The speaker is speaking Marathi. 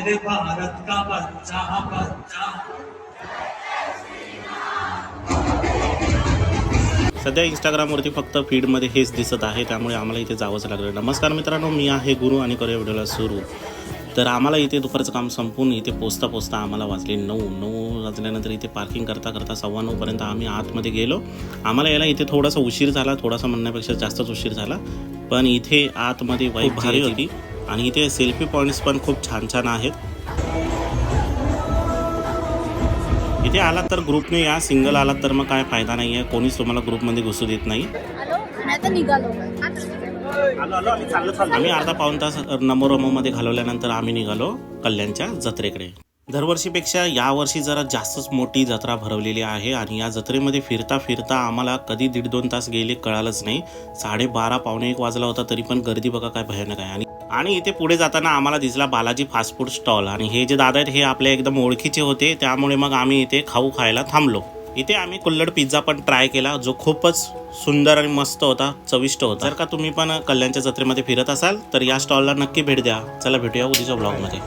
मेरे भारत का बच्चा बच्चा। सध्या इंस्टाग्रामवरती फक्त फीडमध्ये हेच दिसत आहे, त्यामुळे आम्हाला इथे जावंच लागलं. नमस्कार मित्रांनो, मी आहे गुरु आणि करूया व्हिडिओला सुरू. तर आम्हाला इथे दुपारचं काम संपून इथे पोचता आम्हाला वाजले 9 वाजल्यानंतर इथे पार्किंग करता 9:15पर्यंत आम्ही आतमध्ये गेलो. आम्हाला यायला इथे थोडासा उशीर झाला, थोडासा म्हणण्यापेक्षा जास्तच उशीर झाला, पण इथे आतमध्ये वाईब भारी होती आणि इथे सेल्फी पॉईंट्स पण खूप छान आहेत. इथे आलात तर ग्रुपने या, सिंगल आलात तर मग काय फायदा नाही आहे, कोणीच तुम्हाला ग्रुपमध्ये घुसू देत नाही. आम्ही अर्धा पाऊण तास नमोरमोमध्ये घालवल्यानंतर आम्ही निघालो कल्याणच्या जत्रेकडे. दरवर्षीपेक्षा यावर्षी जरा जास्तच मोठी जत्रा भरवलेली आहे आणि या जत्रेमध्ये फिरता आम्हाला कधी 1.5-2 तास गेले कळालंच नाही. 12:30 पावणे 1 वाजला होता, तरी पण गर्दी बघा काय भयानक आहे. आणि इथे पुढे जाताना आम्हाला दिसला बालाजी फास्ट फूड स्टॉल आणि हे जे दादा आहेत हे आपल्या एकदम ओळखीचे होते, त्यामुळे मग आम्ही इथे खाऊ खायला थांबलो. इथे आम्ही कुल्हड पिझ्झा पण ट्राय केला, जो खूपच सुंदर आणि मस्त होता, चविष्ट होता. जर का तुम्ही पण कल्याणच्या जत्रेमध्ये फिरत असाल तर या स्टॉलला नक्की भेट द्या. चला भेटूया उद्याच्या ब्लॉगमध्ये.